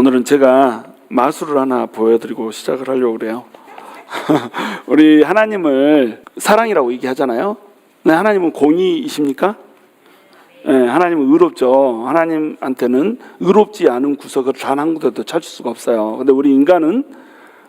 오늘은 제가 마술을 하나 보여드리고 시작을 하려고 그래요. 우리 하나님을 사랑이라고 얘기하잖아요. 네, 하나님은 공의이십니까? 네, 하나님은 의롭죠. 하나님한테는 의롭지 않은 구석을 단 한 군데도 찾을 수가 없어요. 근데 우리 인간은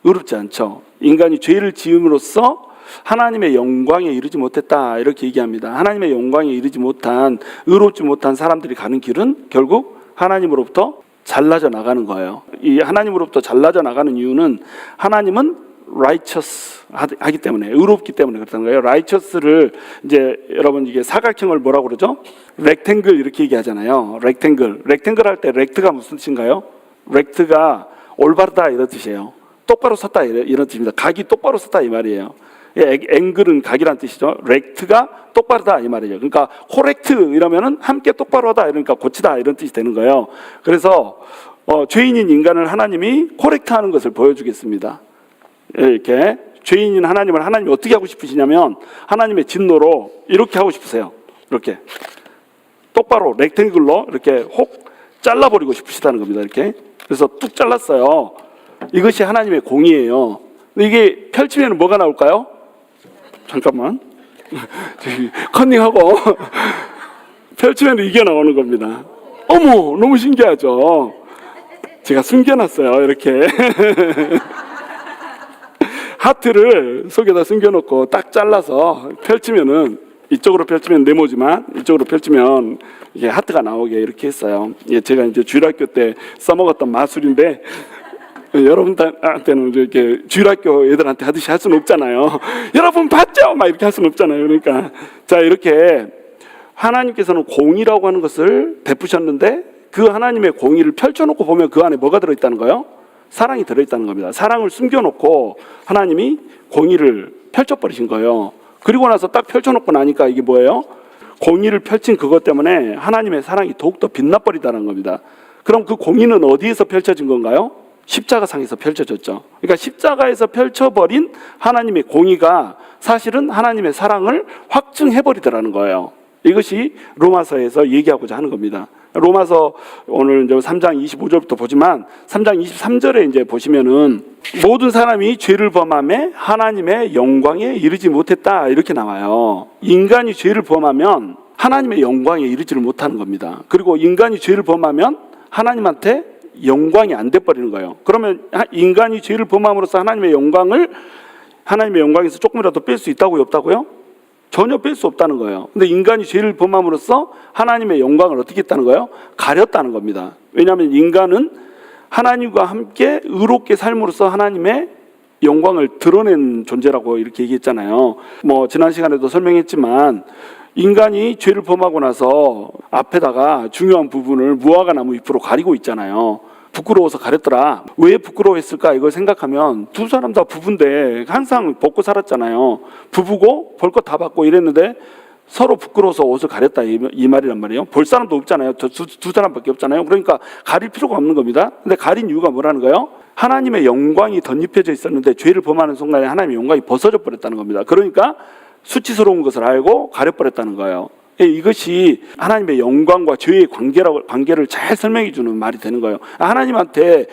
의롭지 않죠. 인간이 죄를 지음으로써 하나님의 영광에 이르지 못했다, 이렇게 얘기합니다. 하나님의 영광에 이르지 못한, 의롭지 못한 사람들이 가는 길은 결국 하나님으로부터 잘라져 나가는 거예요. 이 하나님으로부터 잘라져 나가는 이유는 하나님은 righteous 하기 때문에, 의롭기 때문에 그렇다는 거예요. righteous를 이제 여러분 이게 사각형을 뭐라고 그러죠? rectangle 이렇게 얘기하잖아요. rectangle 할 때 rect가 무슨 뜻인가요? rect가 올바르다 이런 뜻이에요. 똑바로 섰다 이런 뜻입니다. 각이 똑바로 섰다 이 말이에요. 앵글은 각이란 뜻이죠. rect가 똑바르다 이 말이죠. 그러니까 correct 이러면은 함께 똑바로 하다, 이러니까 고치다 이런 뜻이 되는 거예요. 그래서 죄인인 인간을 하나님이 correct 하는 것을 보여주겠습니다. 이렇게 죄인인 하나님을 하나님이 어떻게 하고 싶으시냐면 하나님의 진노로 이렇게 하고 싶으세요. 이렇게 똑바로 렉탱글로 이렇게 혹 잘라버리고 싶으시다는 겁니다. 이렇게. 그래서 뚝 잘랐어요. 이것이 하나님의 공의예요. 이게 펼치면 뭐가 나올까요? 잠깐만. 컨닝하고 펼치면 이게 나오는 겁니다. 어머, 너무 신기하죠? 제가 숨겨놨어요. 이렇게. 하트를 속에다 숨겨놓고 딱 잘라서 펼치면은, 이쪽으로 펼치면 네모지만 이쪽으로 펼치면 이게 하트가 나오게 이렇게 했어요. 예, 제가 이제 주일학교 때 써먹었던 마술인데, 여러분한테는 이렇게 주일학교 애들한테 하듯이 할 수는 없잖아요. 여러분 봤죠? 막 이렇게 할 수는 없잖아요. 그러니까 자, 이렇게 하나님께서는 공의라고 하는 것을 베푸셨는데, 그 하나님의 공의를 펼쳐놓고 보면 그 안에 뭐가 들어있다는 거예요? 사랑이 들어있다는 겁니다. 사랑을 숨겨놓고 하나님이 공의를 펼쳐버리신 거예요. 그리고 나서 딱 펼쳐놓고 나니까 이게 뭐예요? 공의를 펼친 그것 때문에 하나님의 사랑이 더욱더 빛나버리다는 겁니다. 그럼 그 공의는 어디에서 펼쳐진 건가요? 십자가상에서 펼쳐졌죠. 그러니까 십자가에서 펼쳐버린 하나님의 공의가 사실은 하나님의 사랑을 확증해버리더라는 거예요. 이것이 로마서에서 얘기하고자 하는 겁니다. 로마서 오늘 이제 3장 25절부터 보지만 3장 23절에 이제 보시면은 모든 사람이 죄를 범함에 하나님의 영광에 이르지 못했다, 이렇게 나와요. 인간이 죄를 범하면 하나님의 영광에 이르지를 못하는 겁니다. 그리고 인간이 죄를 범하면 하나님한테 영광이 안 돼버리는 거예요. 그러면 인간이 죄를 범함으로써 하나님의 영광에서 조금이라도 뺄 수 있다고요, 없다고요? 전혀 뺄 수 없다는 거예요. 근데 인간이 죄를 범함으로써 하나님의 영광을 어떻게 했다는 거예요? 가렸다는 겁니다. 왜냐하면 인간은 하나님과 함께 의롭게 삶으로써 하나님의 영광을 드러낸 존재라고 이렇게 얘기했잖아요. 뭐 지난 시간에도 설명했지만 인간이 죄를 범하고 나서 앞에다가 중요한 부분을 무화과 나무 잎으로 가리고 있잖아요. 부끄러워서 가렸더라. 왜 부끄러워했을까? 이걸 생각하면 두 사람 다 부부인데 항상 벗고 살았잖아요. 부부고 볼 것 다 받고 이랬는데 서로 부끄러워서 옷을 가렸다, 이 말이란 말이에요. 볼 사람도 없잖아요. 두 사람밖에 없잖아요. 그러니까 가릴 필요가 없는 겁니다. 근데 가린 이유가 뭐라는 거예요? 하나님의 영광이 덧입혀져 있었는데 죄를 범하는 순간에 하나님의 영광이 벗어져 버렸다는 겁니다. 그러니까 수치스러운 것을 알고 가려버렸다는 거예요. 이것이 하나님의 영광과 죄의 관계를 잘 설명해 주는 말이 되는 거예요. 하나님 앞에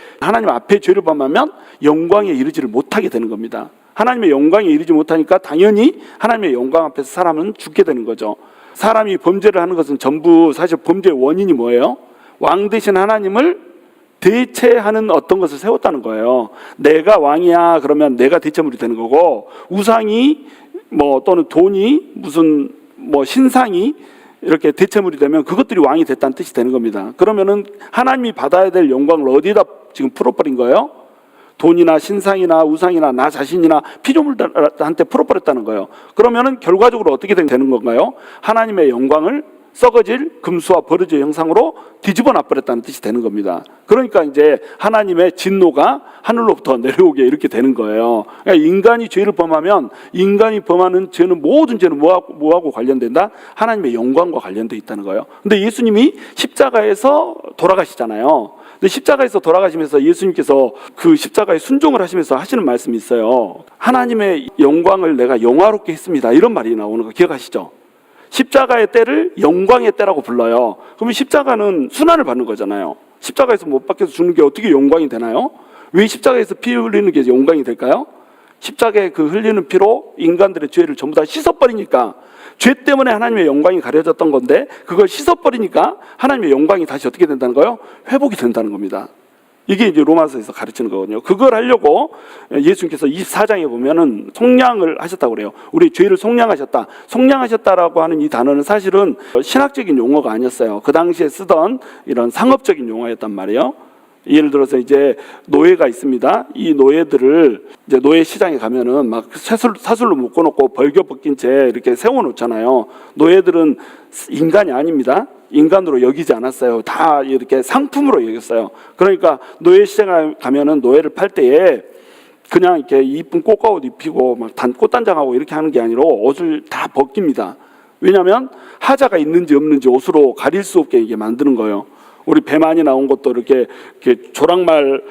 죄를 범하면 영광에 이르지를 못하게 되는 겁니다. 하나님의 영광에 이르지 못하니까 당연히 하나님의 영광 앞에서 사람은 죽게 되는 거죠. 사람이 범죄를 하는 것은 전부 사실 범죄의 원인이 뭐예요? 왕 대신 하나님을 대체하는 어떤 것을 세웠다는 거예요. 내가 왕이야 그러면 내가 대체물이 되는 거고, 우상이 또는 돈이 무슨 신상이 이렇게 대체물이 되면 그것들이 왕이 됐다는 뜻이 되는 겁니다. 그러면은 하나님이 받아야 될 영광을 어디에다 지금 풀어버린 거예요? 돈이나 신상이나 우상이나 나 자신이나 피조물한테 풀어버렸다는 거예요. 그러면은 결과적으로 어떻게 되는 건가요? 하나님의 영광을 썩어질 금수와 버르지의 형상으로 뒤집어 놔버렸다는 뜻이 되는 겁니다. 그러니까 이제 하나님의 진노가 하늘로부터 내려오게 이렇게 되는 거예요. 그러니까 인간이 죄를 범하면 인간이 범하는 죄는 모든 죄는 뭐하고 관련된다? 하나님의 영광과 관련돼 있다는 거예요. 근데 예수님이 십자가에서 돌아가시잖아요. 근데 십자가에서 돌아가시면서 예수님께서 그 십자가에 순종을 하시면서 하시는 말씀이 있어요. 하나님의 영광을 내가 영화롭게 했습니다, 이런 말이 나오는 거 기억하시죠? 십자가의 때를 영광의 때라고 불러요. 그러면 십자가는 순환을 받는 거잖아요. 십자가에서 못 박혀서 죽는 게 어떻게 영광이 되나요? 왜 십자가에서 피 흘리는 게 영광이 될까요? 십자가에 그 흘리는 피로 인간들의 죄를 전부 다 씻어버리니까, 죄 때문에 하나님의 영광이 가려졌던 건데 그걸 씻어버리니까 하나님의 영광이 다시 어떻게 된다는 거예요? 회복이 된다는 겁니다. 이게 이제 로마서에서 가르치는 거거든요. 그걸 하려고 예수님께서 24장에 보면은 속량을 하셨다고 그래요. 우리 죄를 속량하셨다. 속량하셨다라고 하는 이 단어는 사실은 신학적인 용어가 아니었어요. 그 당시에 쓰던 이런 상업적인 용어였단 말이에요. 예를 들어서 이제 노예가 있습니다. 이 노예들을 이제 노예 시장에 가면은 막 사슬로 묶어놓고 벌겨벗긴 채 이렇게 세워놓잖아요. 노예들은 인간이 아닙니다. 인간으로 여기지 않았어요. 다 이렇게 상품으로 여겼어요. 그러니까 노예 시장에 가면은 노예를 팔 때에 그냥 이렇게 이쁜 꽃가옷 입히고 막 꽃단장하고 이렇게 하는 게 아니라 옷을 다 벗깁니다. 왜냐하면 하자가 있는지 없는지 옷으로 가릴 수 없게 이게 만드는 거예요. 우리 배 많이 나온 것도 이렇게 조랑말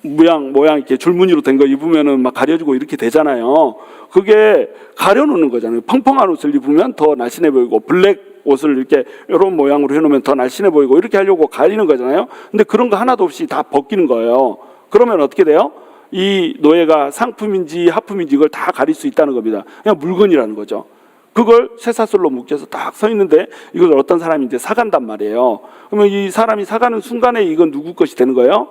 모양 이렇게 줄무늬로 된 거 입으면은 막 가려지고 이렇게 되잖아요. 그게 가려놓는 거잖아요. 펑펑한 옷을 입으면 더 날씬해 보이고, 블랙 옷을 이렇게 이런 모양으로 해놓으면 더 날씬해 보이고, 이렇게 하려고 가리는 거잖아요. 근데 그런 거 하나도 없이 다 벗기는 거예요. 그러면 어떻게 돼요? 이 노예가 상품인지 하품인지 이걸 다 가릴 수 있다는 겁니다. 그냥 물건이라는 거죠. 그걸 쇠사슬로 묶여서 딱 서 있는데 이걸 어떤 사람이 이제 사간단 말이에요. 그러면 이 사람이 사가는 순간에 이건 누구 것이 되는 거예요?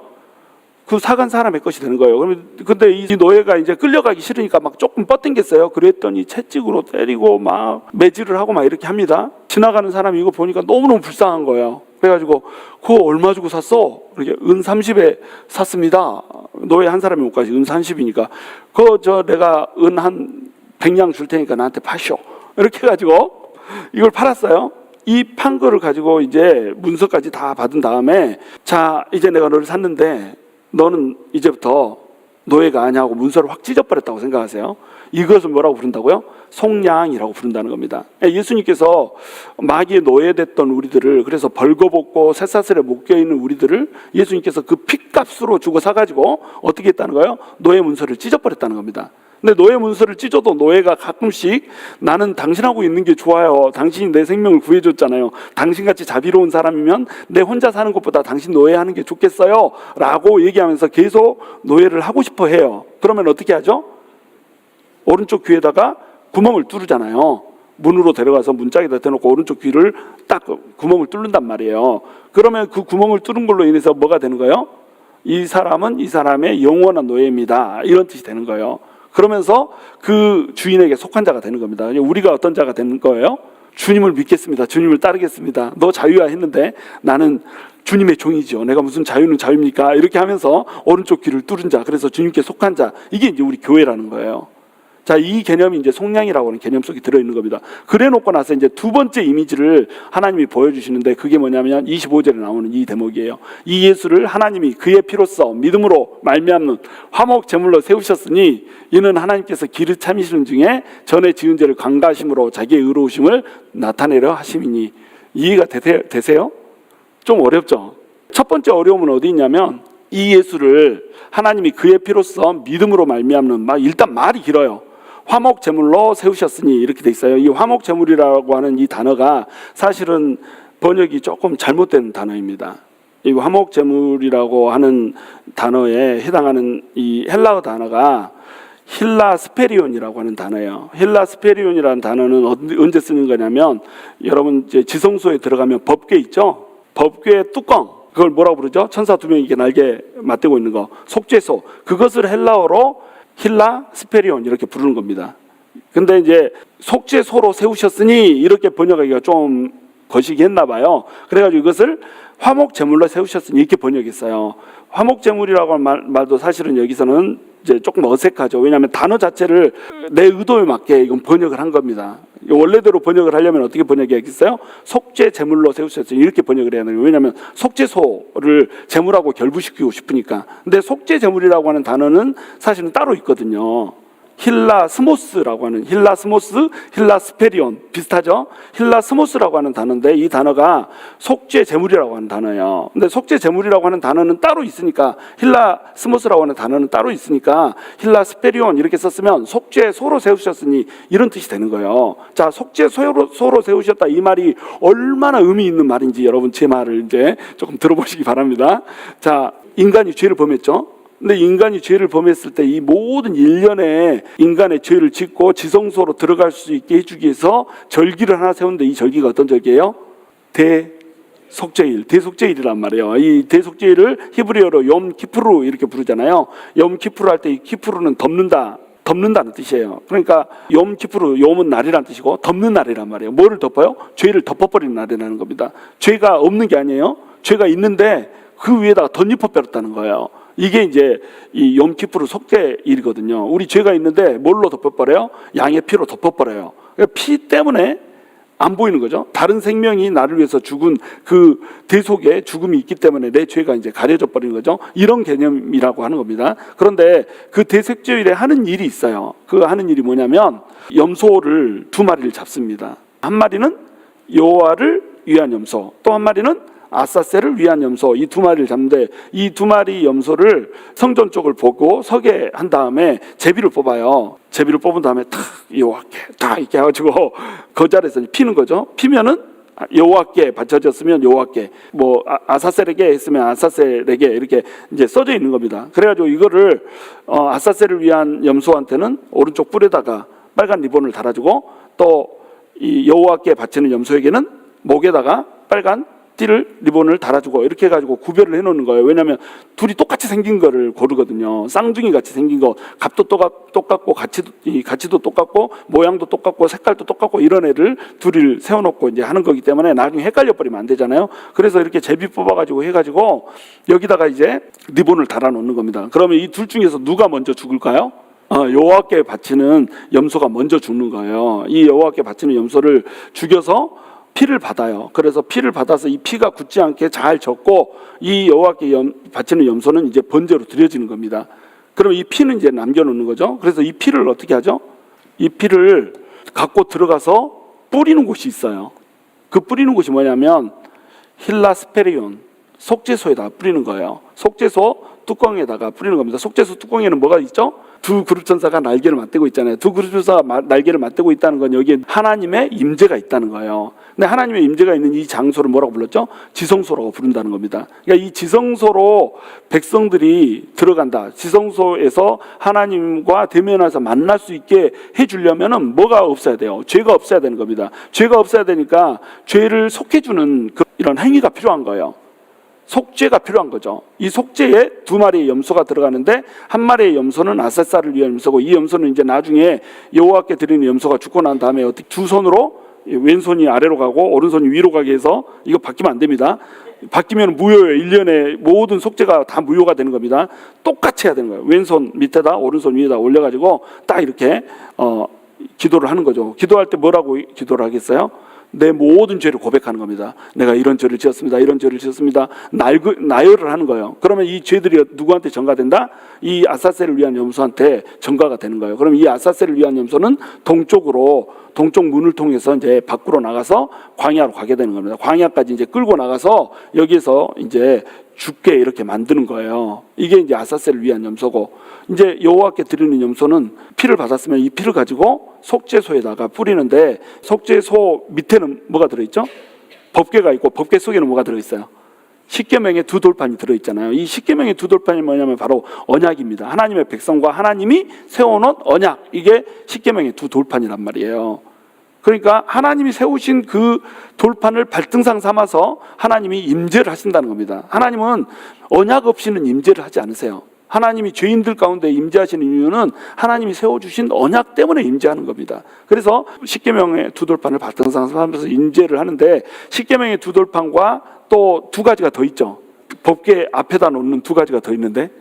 그 사간 사람의 것이 되는 거예요. 그러면 근데 이 노예가 이제 끌려가기 싫으니까 막 조금 뻗당겼어요. 그랬더니 채찍으로 때리고 막 매질을 하고 막 이렇게 합니다. 지나가는 사람이 이거 보니까 너무너무 불쌍한 거예요. 그래가지고 그거 얼마 주고 샀어? 이렇게 은 30에 샀습니다. 노예 한 사람이 못 가지. 은 30이니까 그거 내가 은 한 100냥 줄 테니까 나한테 파쇼. 이렇게 해가지고 이걸 팔았어요. 이 판 거를 가지고 이제 문서까지 다 받은 다음에, 자 이제 내가 너를 샀는데 너는 이제부터 노예가 아니하고 문서를 확 찢어버렸다고 생각하세요. 이것을 뭐라고 부른다고요? 속량이라고 부른다는 겁니다. 예수님께서 마귀의 노예됐던 우리들을, 그래서 벌거벗고 쇠사슬에 묶여있는 우리들을 예수님께서 그 핏값으로 주고 사가지고 어떻게 했다는 거예요? 노예 문서를 찢어버렸다는 겁니다. 근데 노예 문서를 찢어도 노예가 가끔씩 나는 당신하고 있는 게 좋아요. 당신이 내 생명을 구해줬잖아요. 당신같이 자비로운 사람이면 내 혼자 사는 것보다 당신 노예하는 게 좋겠어요 라고 얘기하면서 계속 노예를 하고 싶어 해요. 그러면 어떻게 하죠? 오른쪽 귀에다가 구멍을 뚫잖아요. 문으로 데려가서 문짝에다 대놓고 오른쪽 귀를 딱 구멍을 뚫는단 말이에요. 그러면 그 구멍을 뚫은 걸로 인해서 뭐가 되는 거예요? 이 사람은 이 사람의 영원한 노예입니다. 이런 뜻이 되는 거예요. 그러면서 그 주인에게 속한 자가 되는 겁니다. 우리가 어떤 자가 되는 거예요? 주님을 믿겠습니다. 주님을 따르겠습니다. 너 자유야 했는데 나는 주님의 종이죠. 내가 무슨 자유는 자유입니까? 이렇게 하면서 오른쪽 귀를 뚫은 자, 그래서 주님께 속한 자, 이게 이제 우리 교회라는 거예요. 자, 이 개념이 이제 속량이라고 하는 개념 속에 들어있는 겁니다. 그래 놓고 나서 이제 두 번째 이미지를 하나님이 보여주시는데, 그게 뭐냐면 25절에 나오는 이 대목이에요. 이 예수를 하나님이 그의 피로써 믿음으로 말미암는 화목 제물로 세우셨으니 이는 하나님께서 기를 참으시는 중에 전에 지은 죄를 강구하심으로 자기의 의로우심을 나타내려 하심이니. 이해가 되세요? 좀 어렵죠? 첫 번째 어려움은 어디 있냐면, 이 예수를 하나님이 그의 피로써 믿음으로 말미암는, 일단 말이 길어요. 화목 제물로 세우셨으니 이렇게 돼 있어요. 이 화목 제물이라고 하는 이 단어가 사실은 번역이 조금 잘못된 단어입니다. 이 화목 제물이라고 하는 단어에 해당하는 이 헬라어 단어가 힐라 스페리온이라고 하는 단어예요. 힐라 스페리온이라는 단어는 언제 쓰는 거냐면, 여러분 이제 지성소에 들어가면 법궤 있죠? 법궤 뚜껑, 그걸 뭐라고 부르죠? 천사 두 명이 날개 맞대고 있는 거, 속죄소. 그것을 헬라어로 힐라 스페리온 이렇게 부르는 겁니다. 근데 이제 속죄소로 세우셨으니 이렇게 번역하기가 좀 거시기 했나 봐요. 그래가지고 이것을 화목 제물로 세우셨으니 이렇게 번역했어요. 화목 제물이라고 하는 말도 사실은 여기서는 이제 조금 어색하죠. 왜냐하면 단어 자체를 내 의도에 맞게 이건 번역을 한 겁니다. 원래대로 번역을 하려면 어떻게 번역해야겠어요? 속죄 제물로 세우셨으니 이렇게 번역을 해야 돼요. 왜냐하면 속죄소를 제물하고 결부시키고 싶으니까. 근데 속죄 제물이라고 하는 단어는 사실은 따로 있거든요. 힐라스모스라고 하는, 힐라스모스, 힐라스페리온 비슷하죠? 힐라스모스라고 하는 단어인데 이 단어가 속죄 제물이라고 하는 단어예요. 근데 속죄 제물이라고 하는 단어는 따로 있으니까, 힐라스모스라고 하는 단어는 따로 있으니까 힐라스페리온 이렇게 썼으면 속죄 소로 세우셨으니 이런 뜻이 되는 거예요. 자, 속죄 소로 세우셨다, 이 말이 얼마나 의미 있는 말인지 여러분 제 말을 이제 조금 들어보시기 바랍니다. 자, 인간이 죄를 범했죠. 근데 인간이 죄를 범했을 때 이 모든 일련의 인간의 죄를 짓고 지성소로 들어갈 수 있게 해주기 위해서 절기를 하나 세웠는데 이 절기가 어떤 절기예요? 대속죄일, 대속죄일이란 말이에요. 이 대속죄일을 히브리어로 욤 키푸르 이렇게 부르잖아요. 욤 키푸르 할 때 이 키푸르는 덮는다는 뜻이에요. 그러니까 욤 키푸르, 욤은 날이란 뜻이고 덮는 날이란 말이에요. 뭐를 덮어요? 죄를 덮어버리는 날이라는 겁니다. 죄가 없는 게 아니에요. 죄가 있는데 그 위에다가 덧입어 버렸다는 거예요. 이게 이제 이 욤키푸르 속죄일이거든요. 우리 죄가 있는데 뭘로 덮어버려요? 양의 피로 덮어버려요. 그러니까 피 때문에 안 보이는 거죠. 다른 생명이 나를 위해서 죽은 그 대속의 죽음이 있기 때문에 내 죄가 이제 가려져 버리는 거죠. 이런 개념이라고 하는 겁니다. 그런데 그 대속죄일에 하는 일이 있어요. 그 하는 일이 뭐냐면 염소를 2마리를 잡습니다. 한 마리는 여호와를 위한 염소, 또 한 마리는 아사셀을 위한 염소, 이 2마리를 잡는데 이 2마리 염소를 성전 쪽을 보고 서게 한 다음에 제비를 뽑아요. 제비를 뽑은 다음에 탁 여호와께 딱 이렇게 해가지고 그 자리에서 피는 거죠. 피면은 여호와께 바쳐졌으면 여호와께, 뭐 아사셀에게 했으면 아사셀에게 이렇게 이제 써져 있는 겁니다. 그래가지고 이거를 아사셀을 위한 염소한테는 오른쪽 뿔에다가 빨간 리본을 달아주고 또 이 여호와께 바치는 염소에게는 목에다가 빨간 띠를 리본을 달아주고 이렇게 해가지고 구별을 해놓는 거예요. 왜냐하면 둘이 똑같이 생긴 거를 고르거든요. 쌍둥이 같이 생긴 거, 값도 똑같고 가치도 똑같고 모양도 똑같고 색깔도 똑같고 이런 애를 둘을 세워놓고 이제 하는 거기 때문에 나중에 헷갈려 버리면 안 되잖아요. 그래서 이렇게 제비 뽑아가지고 해가지고 여기다가 이제 리본을 달아놓는 겁니다. 그러면 이 둘 중에서 누가 먼저 죽을까요? 여호와께 바치는 염소가 먼저 죽는 거예요. 이 여호와께 바치는 염소를 죽여서 피를 받아요. 그래서 피를 받아서 이 피가 굳지 않게 잘 젖고 이 여호와께 바치는 염소는 이제 번제로 드려지는 겁니다. 그럼 이 피는 이제 남겨놓는 거죠. 그래서 이 피를 어떻게 하죠? 이 피를 갖고 들어가서 뿌리는 곳이 있어요. 그 뿌리는 곳이 뭐냐면 힐라스페리온, 속죄소에다가 뿌리는 거예요. 속죄소 뚜껑에다가 뿌리는 겁니다. 속죄소 뚜껑에는 뭐가 있죠? 2 그룹 천사가 날개를 맞대고 있잖아요. 2 그룹 천사가 날개를 맞대고 있다는 건 여기에 하나님의 임재가 있다는 거예요. 근데 하나님의 임재가 있는 이 장소를 뭐라고 불렀죠? 지성소라고 부른다는 겁니다. 그러니까 이 지성소로 백성들이 들어간다. 지성소에서 하나님과 대면해서 만날 수 있게 해주려면은 뭐가 없어야 돼요? 죄가 없어야 되는 겁니다. 죄가 없어야 되니까 죄를 속해주는 이런 행위가 필요한 거예요. 속죄가 필요한 거죠. 이 속죄에 2마리의 염소가 들어가는데 한 마리의 염소는 아사셀을 위한 염소고 이 염소는 이제 나중에 여호와께 드리는 염소가 죽고 난 다음에 어떻게 2 손으로 왼손이 아래로 가고 오른손이 위로 가게 해서 이거 바뀌면 안 됩니다. 바뀌면 무효예요. 일련의 모든 속죄가 다 무효가 되는 겁니다. 똑같이 해야 되는 거예요. 왼손 밑에다 오른손 위에다 올려가지고 딱 이렇게 기도를 하는 거죠. 기도할 때 뭐라고 기도를 하겠어요? 내 모든 죄를 고백하는 겁니다. 내가 이런 죄를 지었습니다. 이런 죄를 지었습니다. 나열을 하는 거예요. 그러면 이 죄들이 누구한테 전가된다? 이 아사셀을 위한 염소한테 전가가 되는 거예요. 그럼 이 아사셀을 위한 염소는 동쪽 문을 통해서 이제 밖으로 나가서 광야로 가게 되는 겁니다. 광야까지 이제 끌고 나가서 여기서 이제 죽게 이렇게 만드는 거예요. 이게 이제 아사셀을 위한 염소고, 이제 여호와께 드리는 염소는 피를 받았으면 이 피를 가지고 속죄소에다가 뿌리는데, 속죄소 밑에는 뭐가 들어있죠? 법궤가 있고 법궤 속에는 뭐가 들어있어요? 십계명의 2 돌판이 들어있잖아요. 이 십계명의 2 돌판이 뭐냐면 바로 언약입니다. 하나님의 백성과 하나님이 세워놓은 언약, 이게 십계명의 2 돌판이란 말이에요. 그러니까 하나님이 세우신 그 돌판을 발등상 삼아서 하나님이 임재를 하신다는 겁니다. 하나님은 언약 없이는 임재를 하지 않으세요. 하나님이 죄인들 가운데 임재하시는 이유는 하나님이 세워주신 언약 때문에 임재하는 겁니다. 그래서 십계명의 2 돌판을 발등상 삼아서 임재를 하는데, 십계명의 2 돌판과 또 2가지가 더 있죠. 법궤 앞에다 놓는 2가지가 더 있는데,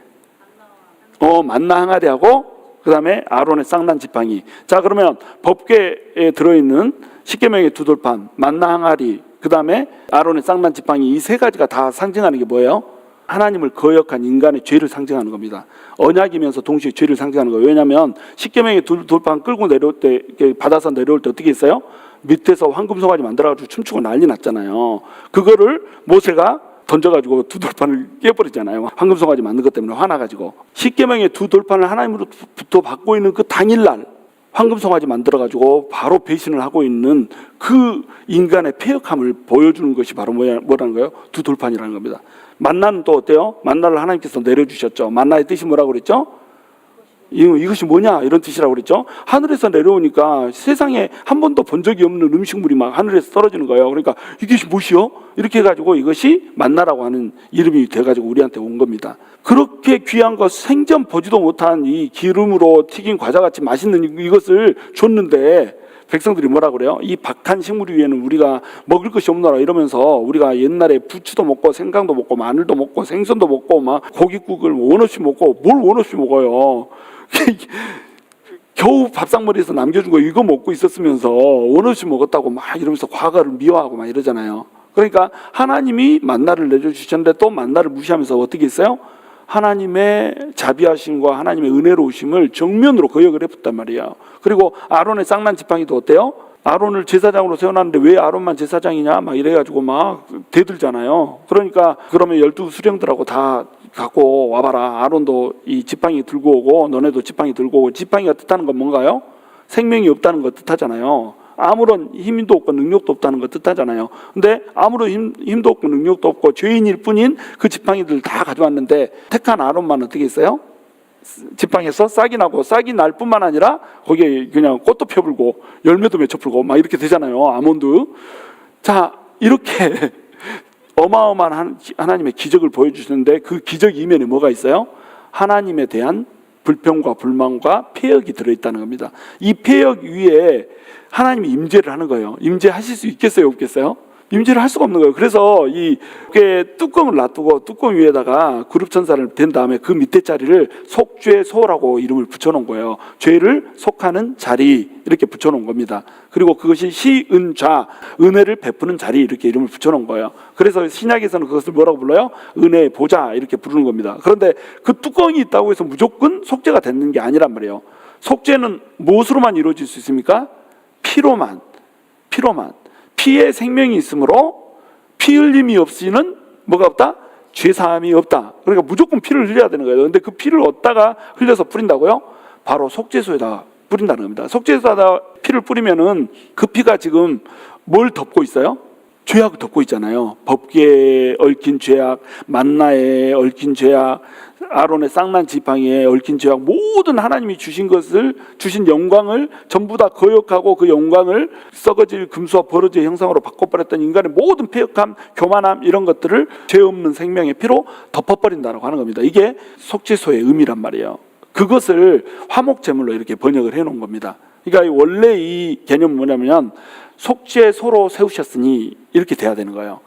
만나 항아리하고 그 다음에 아론의 쌍난 지팡이. 자, 그러면 법궤에 들어있는 십계명의 2 돌판, 만나 항아리, 그 다음에 아론의 쌍난 지팡이, 이 3가지가 다 상징하는 게 뭐예요? 하나님을 거역한 인간의 죄를 상징하는 겁니다. 언약이면서 동시에 죄를 상징하는 거예요. 왜냐하면 십계명의 돌판 끌고 내려올 때, 받아서 내려올 때 어떻게 했어요? 밑에서 황금송아지 만들어가지고 춤추고 난리 났잖아요. 그거를 모세가 던져가지고 두 돌판을 깨버리잖아요. 황금송아지 만든 것 때문에 화나가지고. 십계명의 두 돌판을 하나님으로부터 받고 있는 그 당일날 황금송아지 만들어가지고 바로 배신을 하고 있는 그 인간의 패역함을 보여주는 것이 바로 뭐라는 거예요? 두 돌판이라는 겁니다. 만나는 또 어때요? 만나를 하나님께서 내려주셨죠. 만나의 뜻이 뭐라고 그랬죠? 이것이 뭐냐 이런 뜻이라고 그랬죠. 하늘에서 내려오니까 세상에 한 번도 본 적이 없는 음식물이 막 하늘에서 떨어지는 거예요. 그러니까 이것이 무엇이요? 이렇게 해가지고 이것이 만나라고 하는 이름이 돼가지고 우리한테 온 겁니다. 그렇게 귀한 것 생전 보지도 못한 이 기름으로 튀긴 과자같이 맛있는 이것을 줬는데 백성들이 뭐라 그래요? 이 박한 식물 위에는 우리가 먹을 것이 없노라 이러면서 우리가 옛날에 부추도 먹고 생강도 먹고 마늘도 먹고 생선도 먹고 막 고깃국을 원 없이 먹고 뭘 원 없이 먹어요. 겨우 밥상머리에서 남겨준 거 이거 먹고 있었으면서 원 없이 먹었다고 막 이러면서 과거를 미워하고 막 이러잖아요. 그러니까 하나님이 만나를 내려주셨는데 또 만나를 무시하면서 어떻게 했어요? 하나님의 자비하심과 하나님의 은혜로우심을 정면으로 거역을 해봤단 말이에요. 그리고 아론의 쌍난 지팡이도 어때요? 아론을 제사장으로 세워놨는데 왜 아론만 제사장이냐 막 이래가지고 막 대들잖아요. 그러니까 그러면 12 수령들하고 다 갖고 와봐라. 아론도 이 지팡이 들고 오고 너네도 지팡이 들고 오고. 지팡이가 뜻하는 건 뭔가요? 생명이 없다는 거 뜻하잖아요. 아무런 힘도 없고 능력도 없다는 거 뜻하잖아요. 근데 아무런 힘도 없고 능력도 없고 죄인일 뿐인 그 지팡이들 다 가져왔는데 택한 아론만 어떻게 했어요? 지팡이에서 싹이 나고 싹이 날 뿐만 아니라 거기에 그냥 꽃도 펴불고 열매도 맺혀 불고 막 이렇게 되잖아요. 아몬드. 자, 이렇게 어마어마한 하나님의 기적을 보여주시는데 그 기적 이면에 뭐가 있어요? 하나님에 대한 불평과 불만과 폐역이 들어있다는 겁니다. 이 폐역 위에 하나님이 임재를 하는 거예요. 임재하실 수 있겠어요? 없겠어요? 임재를 할 수가 없는 거예요. 그래서 이 뚜껑을 놔두고 뚜껑 위에다가 그룹천사를 댄 다음에 그 밑에 자리를 속죄소라고 이름을 붙여놓은 거예요. 죄를 속하는 자리 이렇게 붙여놓은 겁니다. 그리고 그것이 시은좌, 은혜를 베푸는 자리 이렇게 이름을 붙여놓은 거예요. 그래서 신약에서는 그것을 뭐라고 불러요? 은혜의 보좌 이렇게 부르는 겁니다. 그런데 그 뚜껑이 있다고 해서 무조건 속죄가 되는 게 아니란 말이에요. 속죄는 무엇으로만 이루어질 수 있습니까? 피로만. 피에 생명이 있으므로 피 흘림이 없이는 뭐가 없다? 죄사함이 없다. 그러니까 무조건 피를 흘려야 되는 거예요. 근데 그 피를 어디다가 흘려서 뿌린다고요? 바로 속죄소에다 뿌린다는 겁니다. 속죄소에다 피를 뿌리면은 그 피가 지금 뭘 덮고 있어요? 죄악을 덮고 있잖아요. 법궤에 얽힌 죄악, 만나에 얽힌 죄악, 아론의 쌍난 지팡이에 얽힌 죄악, 모든 하나님이 주신 것을, 주신 영광을 전부 다 거역하고 그 영광을 썩어질 금수와 버러지의 형상으로 바꿔버렸던 인간의 모든 폐역함, 교만함 이런 것들을 죄 없는 생명의 피로 덮어버린다고 하는 겁니다. 이게 속죄소의 의미란 말이에요. 그것을 화목제물로 이렇게 번역을 해놓은 겁니다. 그러니까 원래 이 개념은 뭐냐면 속죄소로 세우셨으니 이렇게 돼야 되는 거예요.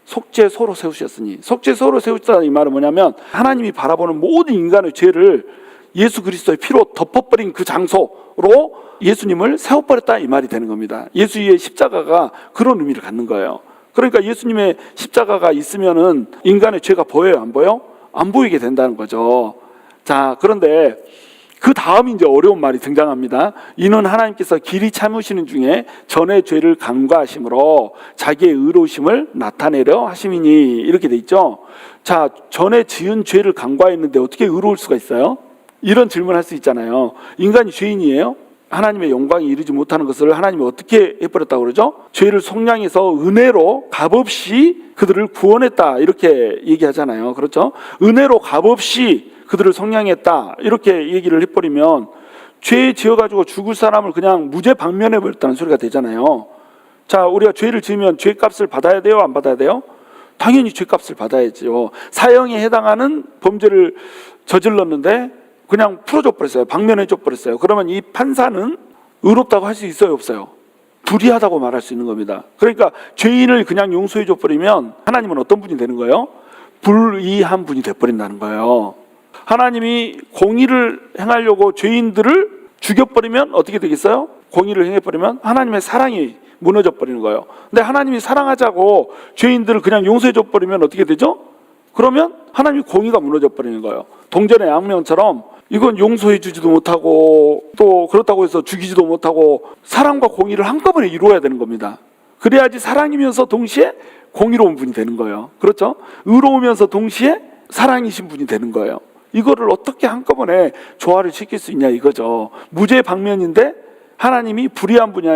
속죄소로 세우셨으니. 속죄소로 세우셨다 이 말은 뭐냐면 하나님이 바라보는 모든 인간의 죄를 예수 그리스도의 피로 덮어버린 그 장소로 예수님을 세워버렸다 이 말이 되는 겁니다. 예수의 십자가가 그런 의미를 갖는 거예요. 그러니까 예수님의 십자가가 있으면은 인간의 죄가 보여요? 안 보여? 안 보이게 된다는 거죠. 자, 그런데 그 다음 이제 어려운 말이 등장합니다. 이는 하나님께서 길이 참으시는 중에 전의 죄를 간과하심으로 자기의 의로우심을 나타내려 하심이니 이렇게 돼 있죠. 자, 전에 지은 죄를 간과했는데 어떻게 의로울 수가 있어요? 이런 질문을 할 수 있잖아요. 인간이 죄인이에요? 하나님의 영광이 이르지 못하는 것을 하나님이 어떻게 해버렸다고 그러죠? 죄를 속량해서 은혜로 값없이 그들을 구원했다 이렇게 얘기하잖아요. 그렇죠? 은혜로 값없이 그들을 속량했다 이렇게 얘기를 해버리면 죄 지어가지고 죽을 사람을 그냥 무죄 방면해버렸다는 소리가 되잖아요. 자, 우리가 죄를 지으면 죄값을 받아야 돼요? 안 받아야 돼요? 당연히 죄값을 받아야죠. 사형에 해당하는 범죄를 저질렀는데 그냥 풀어줘 버렸어요. 방면해줘 버렸어요. 그러면 이 판사는 의롭다고 할 수 있어요? 없어요? 불의하다고 말할 수 있는 겁니다. 그러니까 죄인을 그냥 용서해줘 버리면 하나님은 어떤 분이 되는 거예요? 불의한 분이 돼버린다는 거예요. 하나님이 공의를 행하려고 죄인들을 죽여버리면 어떻게 되겠어요? 공의를 행해버리면 하나님의 사랑이 무너져 버리는 거예요. 근데 하나님이 사랑하자고 죄인들을 그냥 용서해줘 버리면 어떻게 되죠? 그러면 하나님의 공의가 무너져 버리는 거예요. 동전의 양명처럼 이건 용서해 주지도 못하고 또 그렇다고 해서 죽이지도 못하고 사랑과 공의를 한꺼번에 이루어야 되는 겁니다. 그래야지 사랑이면서 동시에 공의로운 분이 되는 거예요. 그렇죠? 의로우면서 동시에 사랑이신 분이 되는 거예요. 이거를 어떻게 한꺼번에 조화를 시킬 수 있냐 이거죠. 무죄방면인데 하나님이 불의한 분이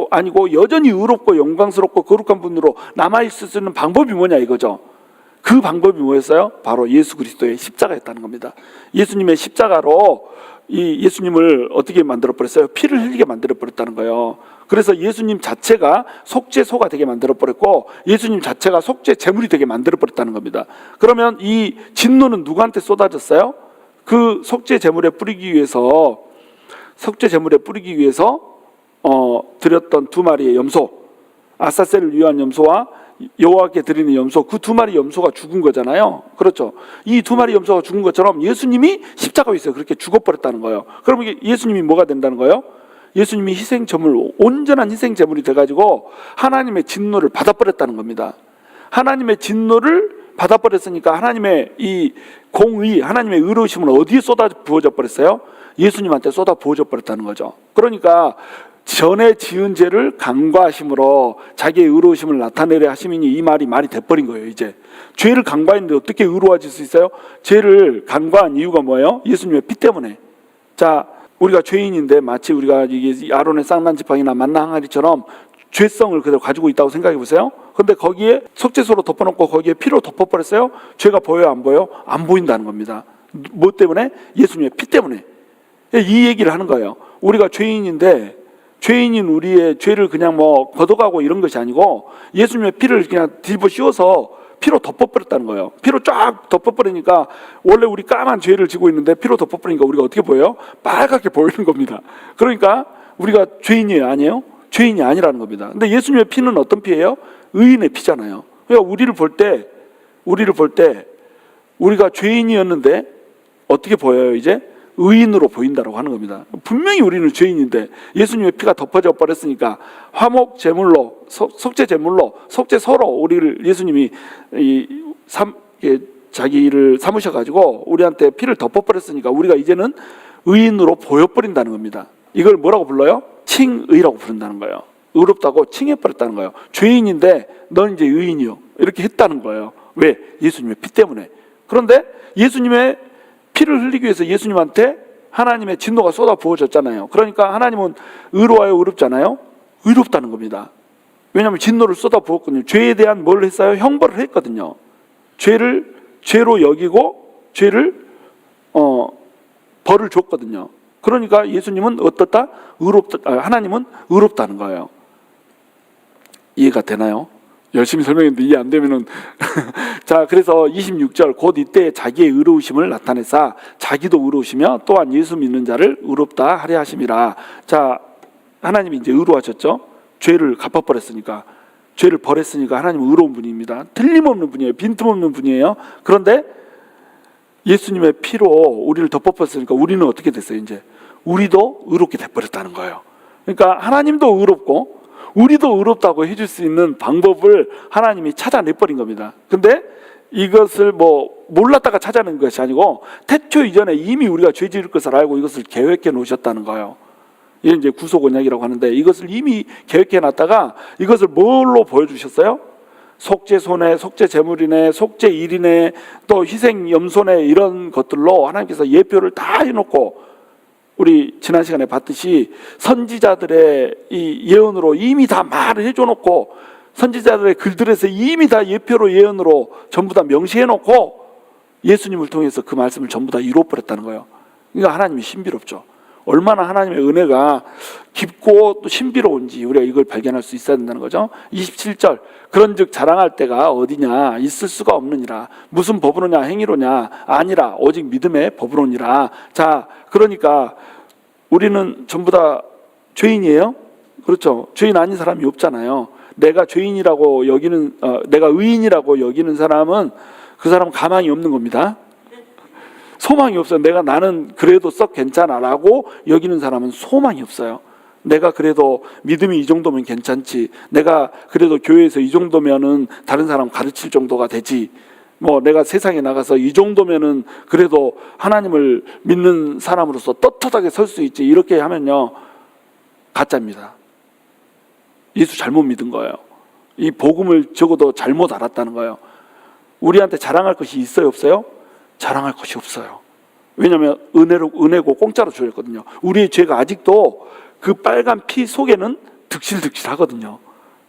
아니고 여전히 의롭고 영광스럽고 거룩한 분으로 남아있을 수 있는 방법이 뭐냐 이거죠. 그 방법이 뭐였어요? 바로 예수 그리스도의 십자가였다는 겁니다. 예수님의 십자가로 이 예수님을 어떻게 만들어 버렸어요? 피를 흘리게 만들어 버렸다는 거예요. 그래서 예수님 자체가 속죄소가 되게 만들어 버렸고 예수님 자체가 속죄 제물이 되게 만들어 버렸다는 겁니다. 그러면 이 진노는 누구한테 쏟아졌어요? 그 속죄 제물에 뿌리기 위해서 드렸던 두 마리의 염소, 아사셀을 위한 염소와 여호와께 드리는 염소, 그 두 마리 염소가 죽은 거잖아요. 그렇죠? 이 두 마리 염소가 죽은 것처럼 예수님이 십자가 위에서 그렇게 죽어버렸다는 거예요. 그럼 이게 예수님이 뭐가 된다는 거예요? 예수님이 희생제물, 온전한 희생제물이 돼가지고 하나님의 진노를 받아버렸다는 겁니다. 하나님의 진노를 받아버렸으니까 하나님의 이 공의, 하나님의 의로우심은 어디에 쏟아 부어져 버렸어요? 예수님한테 쏟아 부어져 버렸다는 거죠. 그러니까 전에 지은 죄를 간과하심으로 자기의 의로우심을 나타내려 하심이니 이 말이 돼버린 거예요. 이제 죄를 간과했는데 어떻게 의로워질 수 있어요? 죄를 간과한 이유가 뭐예요? 예수님의 피 때문에. 자, 우리가 죄인인데 마치 우리가 이게 아론의 쌍난 지팡이나 만나 항아리처럼 죄성을 그대로 가지고 있다고 생각해 보세요. 근데 거기에 속죄소로 덮어놓고 거기에 피로 덮어버렸어요. 죄가 보여요, 안 보여요? 안 보인다는 겁니다. 뭐 때문에? 예수님의 피 때문에. 이 얘기를 하는 거예요. 우리가 죄인인데 죄인인 우리의 죄를 그냥 뭐 걷어가고 이런 것이 아니고 예수님의 피를 그냥 뒤집어 씌워서 피로 덮어버렸다는 거예요. 피로 쫙 덮어버리니까 원래 우리 까만 죄를 지고 있는데 피로 덮어버리니까 우리가 어떻게 보여요? 빨갛게 보이는 겁니다. 그러니까 우리가 죄인이에요, 아니에요? 죄인이 아니라는 겁니다. 근데 예수님의 피는 어떤 피예요? 의인의 피잖아요. 그러니까 우리를 볼 때 우리가 죄인이었는데 어떻게 보여요 이제? 의인으로 보인다고 하는 겁니다. 분명히 우리는 죄인인데 예수님의 피가 덮어져 버렸으니까 화목 제물로, 속죄 제물로, 속죄소로 우리를 예수님이 자기를 삼으셔가지고 우리한테 피를 덮어버렸으니까 우리가 이제는 의인으로 보여버린다는 겁니다. 이걸 뭐라고 불러요? 칭의라고 부른다는 거예요. 의롭다고 칭해버렸다는 거예요. 죄인인데 넌 이제 의인이요, 이렇게 했다는 거예요. 왜? 예수님의 피 때문에. 그런데 예수님의 피를 흘리기 위해서 예수님한테 하나님의 진노가 쏟아 부어졌잖아요. 그러니까 하나님은 의로워요, 의롭잖아요? 의롭다는 겁니다. 왜냐하면 진노를 쏟아 부었거든요. 죄에 대한 뭘 했어요? 형벌을 했거든요. 죄를 죄로 여기고 죄를 벌을 줬거든요. 그러니까 예수님은 어떻다? 하나님은 의롭다는 거예요. 이해가 되나요? 열심히 설명했는데 이해 안 되면은 자, 그래서 26절 곧 이때 자기의 의로우심을 나타내사 자기도 의로우시며 또한 예수 믿는 자를 의롭다 하려 하심이라. 자, 하나님이 이제 의로하셨죠. 죄를 갚아버렸으니까, 죄를 벌했으니까 하나님은 의로운 분입니다. 틀림없는 분이에요. 빈틈없는 분이에요. 그런데 예수님의 피로 우리를 덮어버렸으니까 우리는 어떻게 됐어요? 이제 우리도 의롭게 돼버렸다는 거예요. 그러니까 하나님도 의롭고 우리도 의롭다고 해줄 수 있는 방법을 하나님이 찾아내버린 겁니다. 근데 이것을 몰랐다가 찾아낸 것이 아니고 태초 이전에 이미 우리가 죄 지을 것을 알고 이것을 계획해 놓으셨다는 거예요. 이게 이제 구속 언약이라고 하는데 이것을 이미 계획해 놨다가 이것을 뭘로 보여주셨어요? 속죄소네, 속죄제물이네, 속죄일이네, 또 희생염소네, 이런 것들로 하나님께서 예표를 다 해놓고 우리 지난 시간에 봤듯이 선지자들의 이 예언으로 이미 다 말을 해줘놓고 선지자들의 글들에서 이미 다 예표로 예언으로 전부 다 명시해놓고 예수님을 통해서 그 말씀을 전부 다 이루어버렸다는 거예요. 그러니까 하나님이 신비롭죠. 얼마나 하나님의 은혜가 깊고 또 신비로운지 우리가 이걸 발견할 수 있어야 된다는 거죠. 27절 그런즉 자랑할 때가 어디냐, 있을 수가 없느니라. 무슨 법으로냐, 행위로냐, 아니라 오직 믿음의 법으로니라. 자, 그러니까 우리는 전부 다 죄인이에요. 그렇죠. 죄인 아닌 사람이 없잖아요. 내가 죄인이라고 여기는 내가 의인이라고 여기는 사람은 그 사람은 가망이 없는 겁니다. 소망이 없어요. 나는 그래도 썩 괜찮아라고 여기는 사람은 소망이 없어요. 내가 그래도 믿음이 이 정도면 괜찮지, 내가 그래도 교회에서 이 정도면은 다른 사람 가르칠 정도가 되지, 뭐 내가 세상에 나가서 이 정도면은 그래도 하나님을 믿는 사람으로서 떳떳하게 설 수 있지, 이렇게 하면요, 가짜입니다. 예수 잘못 믿은 거예요. 이 복음을 적어도 잘못 알았다는 거예요. 우리한테 자랑할 것이 있어요, 없어요? 자랑할 것이 없어요. 왜냐하면 은혜고 공짜로 주었거든요. 우리의 죄가 아직도 그 빨간 피 속에는 득실득실하거든요.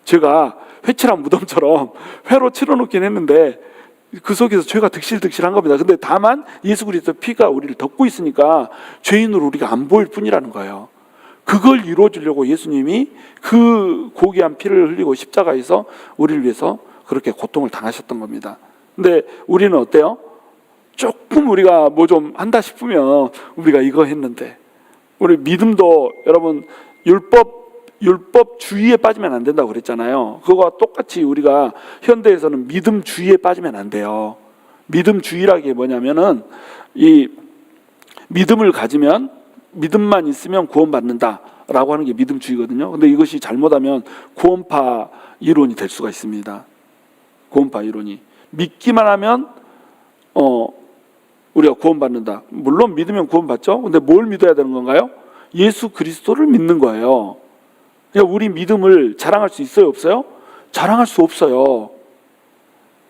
제가 회칠한 무덤처럼 회로 치러놓긴 했는데 그 속에서 죄가 득실득실한 겁니다. 근데 다만 예수 그리스도 피가 우리를 덮고 있으니까 죄인으로 우리가 안 보일 뿐이라는 거예요. 그걸 이루어주려고 예수님이 그 고귀한 피를 흘리고 십자가에서 우리를 위해서 그렇게 고통을 당하셨던 겁니다. 근데 우리는 어때요? 조금 우리가 뭐 좀 한다 싶으면 우리가 이거 했는데, 우리 믿음도 여러분 율법주의에 빠지면 안 된다고 그랬잖아요. 그거와 똑같이 우리가 현대에서는 믿음주의에 빠지면 안 돼요. 믿음주의라는 게 뭐냐면은 이 믿음을 가지면, 믿음만 있으면 구원받는다라고 하는 게 믿음주의거든요. 근데 이것이 잘못하면 구원파 이론이 될 수가 있습니다. 구원파 이론이. 믿기만 하면 우리가 구원받는다. 물론 믿으면 구원받죠. 근데 뭘 믿어야 되는 건가요? 예수 그리스도를 믿는 거예요. 그러니까 우리 믿음을 자랑할 수 있어요, 없어요? 자랑할 수 없어요.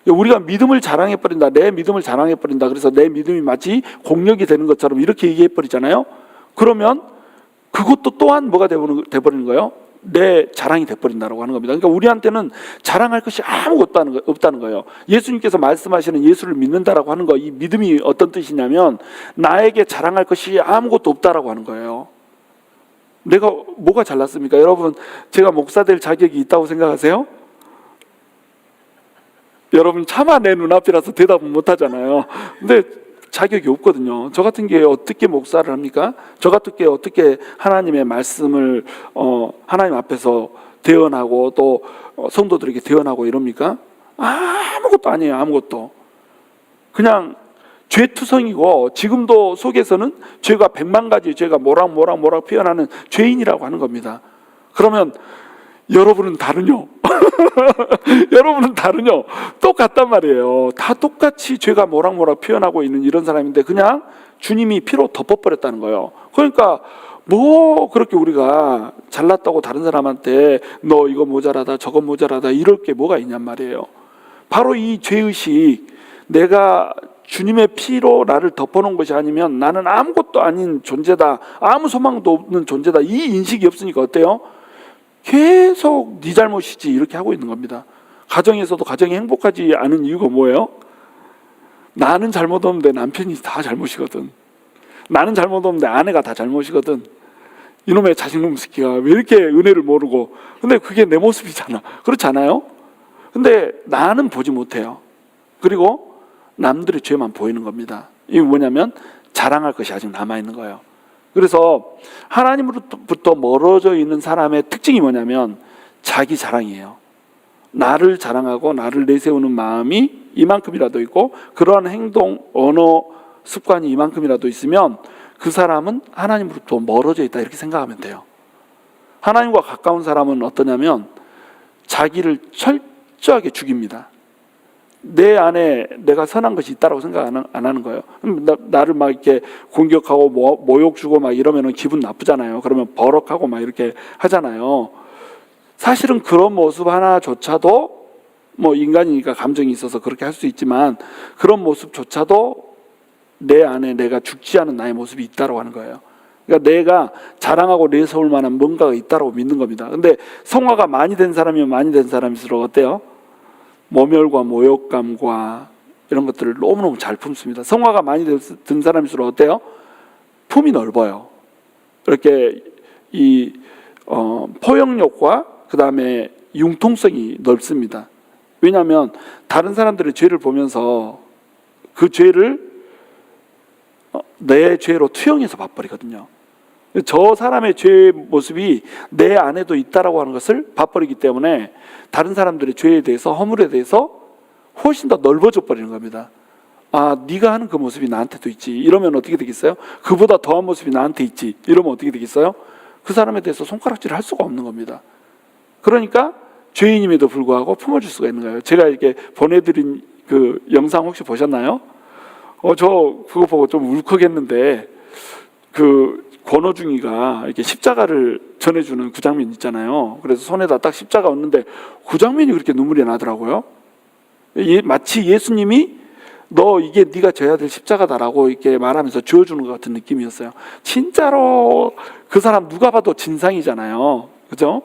우리가 믿음을 자랑해버린다, 내 믿음을 자랑해버린다, 그래서 내 믿음이 마치 공력이 되는 것처럼 이렇게 얘기해버리잖아요. 그러면 그것도 또한 뭐가 돼버리는 거예요? 내 자랑이 돼버린다고 하는 겁니다. 그러니까 우리한테는 자랑할 것이 아무것도 없다는 거예요. 예수님께서 말씀하시는 예수를 믿는다라고 하는 거, 이 믿음이 어떤 뜻이냐면 나에게 자랑할 것이 아무것도 없다라고 하는 거예요. 내가 뭐가 잘났습니까? 여러분, 제가 목사 될 자격이 있다고 생각하세요? 여러분, 차마 내 눈앞이라서 대답은 못 하잖아요. 근데 자격이 없거든요. 저 같은 게 어떻게 목사를 합니까? 저 같은 게 어떻게 하나님의 말씀을 하나님 앞에서 대언하고 또 성도들에게 대언하고 이럽니까? 아무것도 아니에요. 아무것도. 그냥 죄투성이고, 지금도 속에서는 죄가 100만 가지 죄가 모락모락 피어나는 죄인이라고 하는 겁니다. 그러면 여러분은 다르뇨? 여러분은 다르뇨? 똑같단 말이에요. 다 똑같이 죄가 모락모락 피어나고 있는 이런 사람인데 그냥 주님이 피로 덮어버렸다는 거예요. 그러니까 뭐 그렇게 우리가 잘났다고 다른 사람한테 너 이거 모자라다 저거 모자라다 이럴 게 뭐가 있냔 말이에요. 바로 이 죄의식, 내가 주님의 피로 나를 덮어놓은 것이 아니면 나는 아무것도 아닌 존재다, 아무 소망도 없는 존재다, 이 인식이 없으니까 어때요? 계속 네 잘못이지 이렇게 하고 있는 겁니다. 가정에서도 가정이 행복하지 않은 이유가 뭐예요? 나는 잘못 없는데 남편이 다 잘못이거든. 나는 잘못 없는데 아내가 다 잘못이거든. 이놈의 자식놈 새끼가 왜 이렇게 은혜를 모르고. 근데 그게 내 모습이잖아. 그렇지 않아요? 근데 나는 보지 못해요. 그리고 남들의 죄만 보이는 겁니다. 이게 뭐냐면 자랑할 것이 아직 남아있는 거예요. 그래서 하나님으로부터 멀어져 있는 사람의 특징이 뭐냐면 자기 자랑이에요. 나를 자랑하고 나를 내세우는 마음이 이만큼이라도 있고, 그러한 행동, 언어, 습관이 이만큼이라도 있으면 그 사람은 하나님으로부터 멀어져 있다, 이렇게 생각하면 돼요. 하나님과 가까운 사람은 어떠냐면 자기를 철저하게 죽입니다. 내 안에 내가 선한 것이 있다고 생각 안 하는 거예요. 나를 막 이렇게 공격하고 모욕 주고 막 이러면 기분 나쁘잖아요. 그러면 버럭하고 막 이렇게 하잖아요. 사실은 그런 모습 하나조차도, 뭐 인간이니까 감정이 있어서 그렇게 할 수 있지만, 그런 모습조차도 내 안에 내가 죽지 않은 나의 모습이 있다고 하는 거예요. 그러니까 내가 자랑하고 내세울 만한 뭔가가 있다고 믿는 겁니다. 근데 성화가 많이 된 사람이면 많이 된 사람일수록 어때요? 모멸과 모욕감과 이런 것들을 너무너무 잘 품습니다. 성화가 많이 든 사람일수록 어때요? 품이 넓어요. 이렇게 이 포용력과 그 다음에 융통성이 넓습니다. 왜냐하면 다른 사람들의 죄를 보면서 그 죄를 내 죄로 투영해서 봐버리거든요. 저 사람의 죄의 모습이 내 안에도 있다라고 하는 것을 봐버리기 때문에 다른 사람들의 죄에 대해서, 허물에 대해서 훨씬 더 넓어져 버리는 겁니다. 아, 네가 하는 그 모습이 나한테도 있지. 이러면 어떻게 되겠어요? 그보다 더한 모습이 나한테 있지. 이러면 어떻게 되겠어요? 그 사람에 대해서 손가락질을 할 수가 없는 겁니다. 그러니까 죄인임에도 불구하고 품어줄 수가 있는 거예요. 제가 이렇게 보내드린 그 영상 혹시 보셨나요? 저 그거 보고 좀 울컥했는데, 그 권오중이가 이렇게 십자가를 전해주는 그 장면 있잖아요. 그래서 손에다 딱 십자가 얹는데 그 장면이 그렇게 눈물이 나더라고요. 마치 예수님이 너 이게 네가 져야 될 십자가다라고 이렇게 말하면서 쥐어주는 것 같은 느낌이었어요. 진짜로 그 사람 누가 봐도 진상이잖아요. 그죠?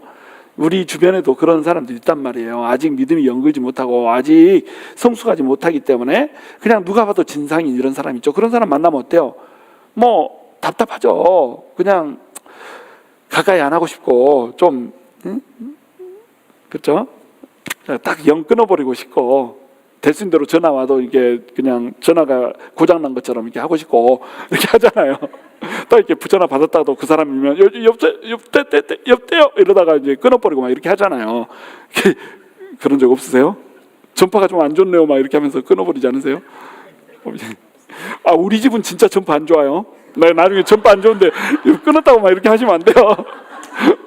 우리 주변에도 그런 사람들이 있단 말이에요. 아직 믿음이 연결지 못하고 아직 성숙하지 못하기 때문에 그냥 누가 봐도 진상인 이런 사람이 있죠. 그런 사람 만나면 어때요? 뭐 답답하죠. 그냥 가까이 안 하고 싶고 좀 그렇죠? 딱 영 끊어버리고 싶고 될 수 있는 대로 전화 와도 이게 그냥 전화가 고장난 것처럼 이렇게 하고 싶고 이렇게 하잖아요. 또 이렇게 전화 받았다가도 그 사람이면 여보세요 이러다가 이제 끊어버리고 막 이렇게 하잖아요. 그런 적 없으세요? 전파가 좀 안 좋네요 막 이렇게 하면서 끊어버리지 않으세요? 우리 집은 진짜 전파 안 좋아요. 나중에 전파 안 좋은데 끊었다고 막 이렇게 하시면 안 돼요.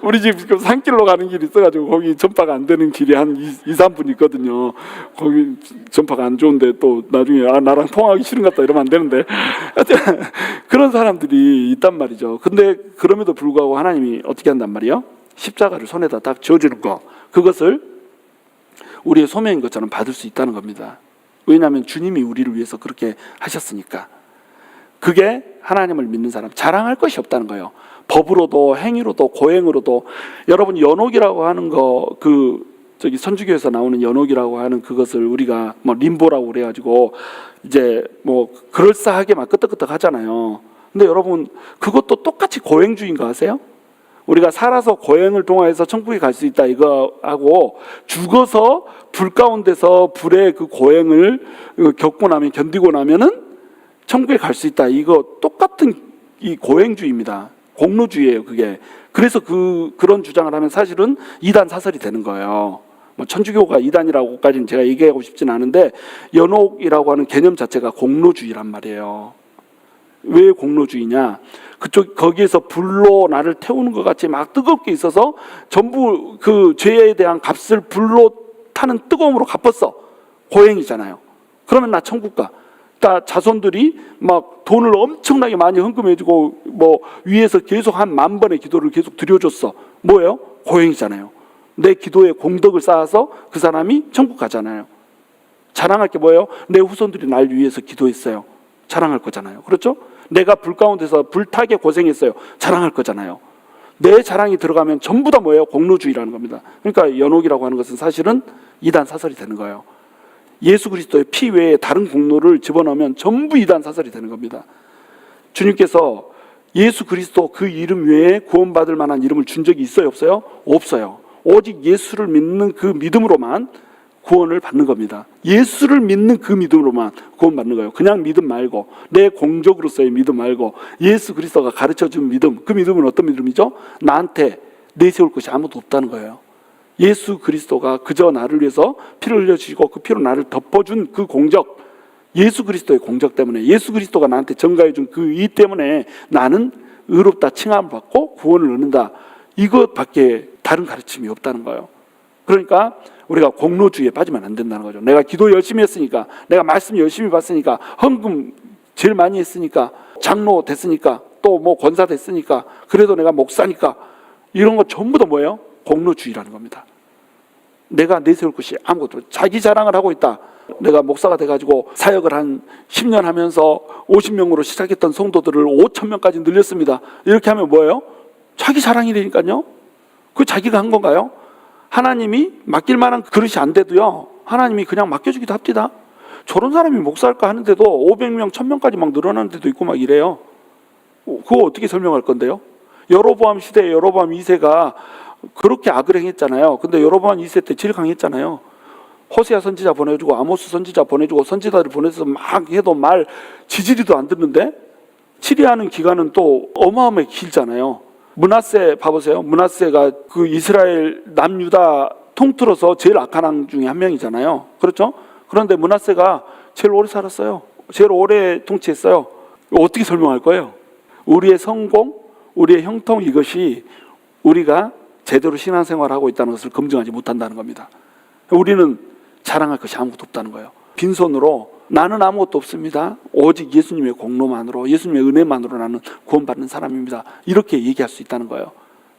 우리 집 산길로 가는 길이 있어가지고 거기 전파가 안 되는 길이 한 2-3분 있거든요. 거기 전파가 안 좋은데 또 나중에 나랑 통화하기 싫은 것 같다 이러면 안 되는데 그런 사람들이 있단 말이죠. 근데 그럼에도 불구하고 하나님이 어떻게 한단 말이에요? 십자가를 손에다 딱 쥐어주는 거, 그것을 우리의 소명인 것처럼 받을 수 있다는 겁니다. 왜냐하면 주님이 우리를 위해서 그렇게 하셨으니까. 그게 하나님을 믿는 사람, 자랑할 것이 없다는 거예요. 법으로도 행위로도 고행으로도. 여러분 연옥이라고 하는 거, 저기 선주교에서 나오는 연옥이라고 하는 그것을 우리가 뭐 림보라고 그래가지고 이제 뭐 그럴싸하게 막 끄떡끄떡 하잖아요. 근데 여러분 그것도 똑같이 고행주의인 거 아세요? 우리가 살아서 고행을 통해서 천국에 갈 수 있다 이거 하고, 죽어서 불 가운데서 불의 그 고행을 겪고 나면, 견디고 나면은 천국에 갈 수 있다, 이거 똑같은 이 고행주의입니다. 공로주의예요 그게. 그래서 그런 주장을 하면 사실은 이단 사설이 되는 거예요. 뭐 천주교가 이단이라고까지는 제가 얘기하고 싶지는 않은데, 연옥이라고 하는 개념 자체가 공로주의란 말이에요. 왜 공로주의냐? 거기에서 불로 나를 태우는 것 같이 막 뜨겁게 있어서 전부 그 죄에 대한 값을 불로 타는 뜨거움으로 갚았어. 고행이잖아요. 그러면 나 천국 가. 그러니까 자손들이 막 돈을 엄청나게 많이 헌금해주고 뭐 위에서 계속 한 10,000번의 기도를 계속 드려줬어. 뭐예요? 고행이잖아요. 내 기도에 공덕을 쌓아서 그 사람이 천국 가잖아요. 자랑할 게 뭐예요? 내 후손들이 날 위해서 기도했어요. 자랑할 거잖아요. 그렇죠? 내가 불 가운데서 불타게 고생했어요. 자랑할 거잖아요. 내 자랑이 들어가면 전부 다 뭐예요? 공로주의라는 겁니다. 그러니까 연옥이라고 하는 것은 사실은 이단 사설이 되는 거예요. 예수 그리스도의 피 외에 다른 공로를 집어넣으면 전부 이단 사설이 되는 겁니다. 주님께서 예수 그리스도 그 이름 외에 구원받을 만한 이름을 준 적이 있어요? 없어요? 없어요. 오직 예수를 믿는 그 믿음으로만 구원을 받는 겁니다. 예수를 믿는 그 믿음으로만 구원받는 거예요. 그냥 믿음 말고, 내 공적으로서의 믿음 말고, 예수 그리스도가 가르쳐준 믿음. 그 믿음은 어떤 믿음이죠? 나한테 내세울 것이 아무도 없다는 거예요. 예수 그리스도가 그저 나를 위해서 피를 흘려주시고 그 피로 나를 덮어준 그 공적, 예수 그리스도의 공적 때문에, 예수 그리스도가 나한테 전가해준 그 이 때문에 나는 의롭다 칭함을 받고 구원을 얻는다. 이것밖에 다른 가르침이 없다는 거예요. 그러니까 우리가 공로주의에 빠지면 안 된다는 거죠. 내가 기도 열심히 했으니까, 내가 말씀 열심히 봤으니까, 헌금 제일 많이 했으니까, 장로 됐으니까, 또 뭐 권사 됐으니까, 그래도 내가 목사니까, 이런 거 전부 다 뭐예요? 공로주의라는 겁니다. 내가 내세울 것이 아무것도, 자기 자랑을 하고 있다. 내가 목사가 돼가지고 사역을 한 10년 하면서 50명으로 시작했던 성도들을 5,000명까지 늘렸습니다. 이렇게 하면 뭐예요? 자기 자랑이라니까요. 그 자기가 한 건가요? 하나님이 맡길 만한 그릇이 안 돼도요, 하나님이 그냥 맡겨주기도 합니다. 저런 사람이 목사할까 하는데도 500명, 1,000명까지 막 늘어나는 데도 있고 막 이래요. 그거 어떻게 설명할 건데요? 여로보암 시대에 여로보암 2세가 그렇게 악을 행했잖아요. 근데 여로보암 2세 때 제일 강했잖아요. 호세아 선지자 보내주고 아모스 선지자 보내주고 선지자를 보내서 막 해도 말 지지리도 안 듣는데, 치리하는 기간은 또 어마어마하게 길잖아요. 므낫세 봐보세요. 므낫세가 그 이스라엘 남유다 통틀어서 제일 악한 왕 중에 한 명이잖아요. 그렇죠? 그런데 므낫세가 제일 오래 살았어요. 제일 오래 통치했어요. 어떻게 설명할 거예요? 우리의 성공, 우리의 형통, 이것이 우리가 제대로 신앙생활을 하고 있다는 것을 검증하지 못한다는 겁니다. 우리는 자랑할 것이 아무것도 없다는 거예요. 빈손으로 나는 아무것도 없습니다. 오직 예수님의 공로만으로, 예수님의 은혜만으로 나는 구원받는 사람입니다. 이렇게 얘기할 수 있다는 거예요.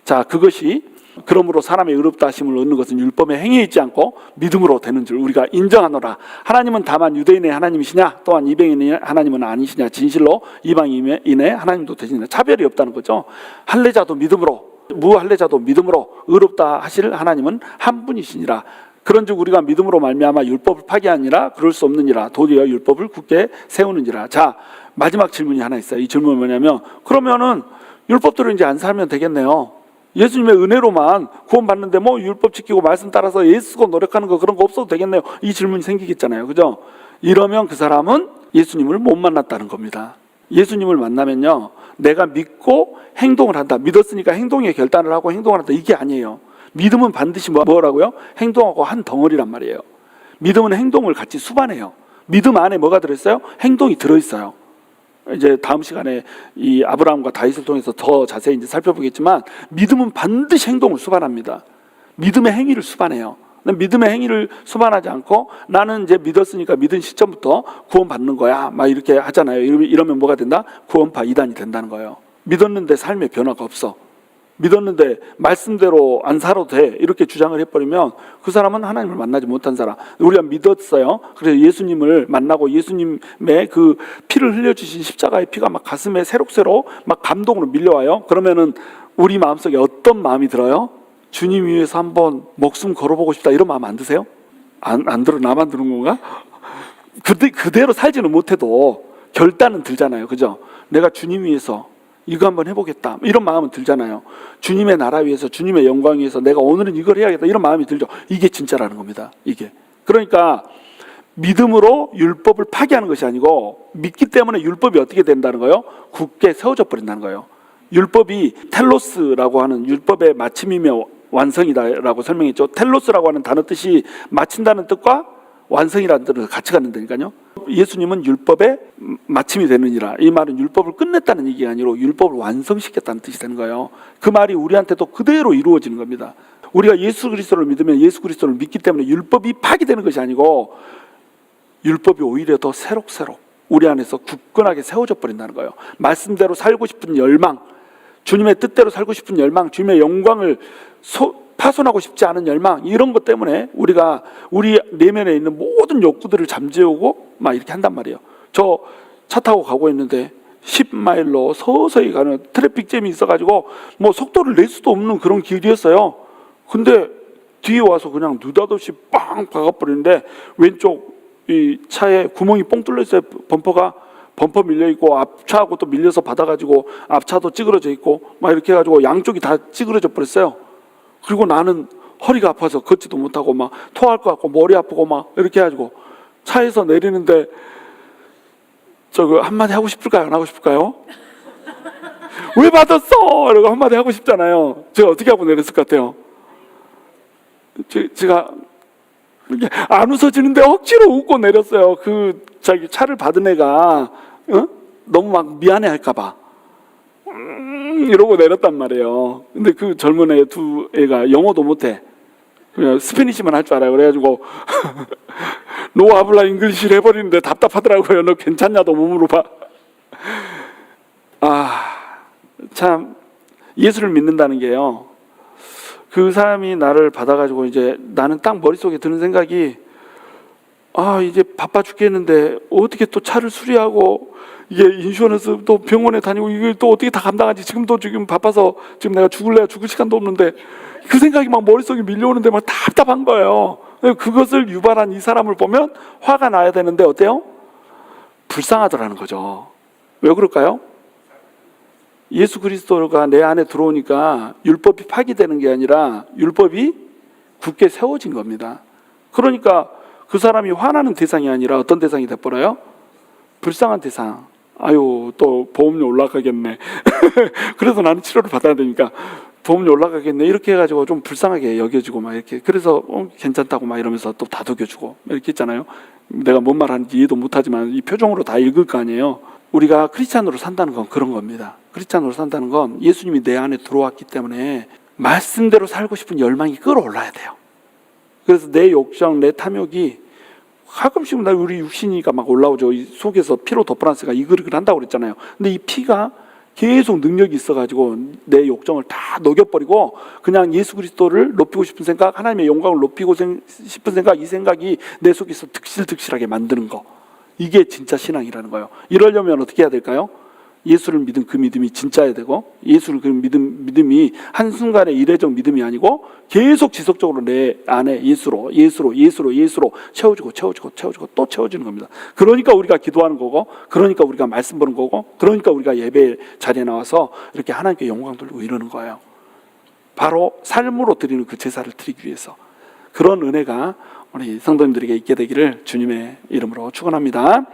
자, 그것이 그러므로 사람의 의롭다 하심을 얻는 것은 율법의 행위에 있지 않고 믿음으로 되는 줄 우리가 인정하노라. 하나님은 다만 유대인의 하나님이시냐 또한 이방인의 하나님은 아니시냐. 진실로 이방인의 하나님도 되시느냐. 차별이 없다는 거죠. 할례자도 믿음으로, 무할례자도 믿음으로 의롭다 하실 하나님은 한 분이시니라. 그런즉 우리가 믿음으로 말미암아 율법을 파기하니라. 그럴 수 없느니라. 도리어 율법을 굳게 세우느니라. 자, 마지막 질문이 하나 있어요. 이 질문은 뭐냐면, 그러면은 율법대로 이제 안 살면 되겠네요. 예수님의 은혜로만 구원받는데 뭐 율법 지키고 말씀 따라서 애쓰고 노력하는 거 그런 거 없어도 되겠네요. 이 질문이 생기겠잖아요. 그죠? 이러면 그 사람은 예수님을 못 만났다는 겁니다. 예수님을 만나면요, 내가 믿고 행동을 한다. 믿었으니까 행동에 결단을 하고 행동을 한다. 이게 아니에요. 믿음은 반드시 뭐라고요? 행동하고 한 덩어리란 말이에요. 믿음은 행동을 같이 수반해요. 믿음 안에 뭐가 들어있어요? 행동이 들어있어요. 이제 다음 시간에 이 아브라함과 다윗을 통해서 더 자세히 이제 살펴보겠지만, 믿음은 반드시 행동을 수반합니다. 믿음의 행위를 수반해요. 믿음의 행위를 수반하지 않고 나는 이제 믿었으니까 믿은 시점부터 구원받는 거야 막 이렇게 하잖아요. 이러면 뭐가 된다? 구원파 이단이 된다는 거예요. 믿었는데 삶에 변화가 없어. 믿었는데 말씀대로 안 살아도 돼 이렇게 주장을 해버리면 그 사람은 하나님을 만나지 못한 사람. 우리가 믿었어요. 그래서 예수님을 만나고 예수님의 그 피를 흘려주신 십자가의 피가 막 가슴에 새록새록 막 감동으로 밀려와요. 그러면은 우리 마음속에 어떤 마음이 들어요? 주님 위해서 한번 목숨 걸어보고 싶다 이런 마음 안 드세요? 안 들어? 나만 드는 건가? 그대로 살지는 못해도 결단은 들잖아요. 그죠? 내가 주님 위해서 이거 한번 해보겠다 이런 마음은 들잖아요. 주님의 나라 위해서, 주님의 영광 위해서 내가 오늘은 이걸 해야겠다 이런 마음이 들죠. 이게 진짜라는 겁니다. 이게. 그러니까 믿음으로 율법을 파기하는 것이 아니고 믿기 때문에 율법이 어떻게 된다는 거예요? 굳게 세워져 버린다는 거예요. 율법이 텔로스라고 하는 율법의 마침이며 완성이다라고 설명했죠. 텔로스라고 하는 단어 뜻이 마친다는 뜻과 완성이라는 뜻을 같이 갖는다니까요. 예수님은 율법의 마침이 되느니라. 이 말은 율법을 끝냈다는 얘기가 아니라 율법을 완성시켰다는 뜻이 되는 거예요. 그 말이 우리한테도 그대로 이루어지는 겁니다. 우리가 예수 그리스도를 믿으면 예수 그리스도를 믿기 때문에 율법이 파기되는 것이 아니고 율법이 오히려 더 새록새록 우리 안에서 굳건하게 세워져 버린다는 거예요. 말씀대로 살고 싶은 열망, 주님의 뜻대로 살고 싶은 열망, 주님의 영광을 파손하고 싶지 않은 열망, 이런 것 때문에 우리가 우리 내면에 있는 모든 욕구들을 잠재우고 막 이렇게 한단 말이에요. 저 차 타고 가고 있는데 10마일로 서서히 가는 트래픽 잼이 있어가지고 뭐 속도를 낼 수도 없는 그런 길이었어요. 근데 뒤에 와서 그냥 느닷없이 빵 박아버리는데 왼쪽 이 차에 구멍이 뻥 뚫려 있어요. 범퍼 밀려 있고 앞차하고 또 밀려서 받아가지고 앞차도 찌그러져 있고 막 이렇게 해가지고 양쪽이 다 찌그러져 버렸어요. 그리고 나는 허리가 아파서 걷지도 못하고 막 토할 것 같고 머리 아프고 막 이렇게 해가지고 차에서 내리는데 저거 한마디 하고 싶을까요? 안 하고 싶을까요? 왜 받았어? 이러고 한마디 하고 싶잖아요. 제가 어떻게 하고 내렸을 것 같아요? 제가 안 웃어지는데 억지로 웃고 내렸어요. 그 자기 차를 받은 애가 너무 막 미안해 할까봐 이러고 내렸단 말이에요. 근데 그 젊은 애 두 애가 영어도 못해. 그냥 스페니시만 할 줄 알아요. 그래가지고 노 아블라 잉글리시를 해버리는데 답답하더라고요. 너 괜찮냐도 못 물어봐. 참 예수를 믿는다는 게요, 그 사람이 나를 받아가지고 이제 나는 딱 머릿속에 드는 생각이 이제 바빠 죽겠는데 어떻게 또 차를 수리하고 이게 인슈런스 또 병원에 다니고 이걸 또 어떻게 다 감당하지? 지금도 지금 바빠서 지금 내가 죽을 시간도 없는데 그 생각이 막 머릿속에 밀려오는데 막 답답한 거예요. 그것을 유발한 이 사람을 보면 화가 나야 되는데 어때요? 불쌍하더라는 거죠. 왜 그럴까요? 예수 그리스도가 내 안에 들어오니까 율법이 파기되는 게 아니라 율법이 굳게 세워진 겁니다. 그러니까 그 사람이 화나는 대상이 아니라 어떤 대상이 돼버려요? 불쌍한 대상. 아유, 또 보험료 올라가겠네. 그래서 나는 치료를 받아야 되니까 보험료 올라가겠네. 이렇게 해가지고 좀 불쌍하게 여겨지고 막 이렇게. 그래서 괜찮다고 막 이러면서 또 다독여주고 이렇게 했잖아요. 내가 뭔 말하는지 이해도 못하지만 이 표정으로 다 읽을 거 아니에요. 우리가 크리스찬으로 산다는 건 그런 겁니다. 크리스찬으로 산다는 건 예수님이 내 안에 들어왔기 때문에 말씀대로 살고 싶은 열망이 끌어올라야 돼요. 그래서 내 욕정, 내 탐욕이 가끔씩 우리 육신이가 막 올라오죠. 이 속에서 피로 도프란스가 이글이글 한다고 그랬잖아요. 근데 이 피가 계속 능력이 있어가지고 내 욕정을 다 녹여버리고 그냥 예수 그리스도를 높이고 싶은 생각, 하나님의 영광을 높이고 싶은 생각, 이 생각이 내 속에서 득실득실하게 만드는 거, 이게 진짜 신앙이라는 거예요. 이러려면 어떻게 해야 될까요? 예수를 믿은 그 믿음이 진짜야 되고, 예수를 그 믿음이 한순간의 이례적 믿음이 아니고 계속 지속적으로 내 안에 예수로 채워주고 또 채워지는 겁니다. 그러니까 우리가 기도하는 거고, 그러니까 우리가 말씀 보는 거고, 그러니까 우리가 예배 자리에 나와서 이렇게 하나님께 영광 돌리고 이러는 거예요. 바로 삶으로 드리는 그 제사를 드리기 위해서. 그런 은혜가 우리 성도님들에게 있게 되기를 주님의 이름으로 축원합니다.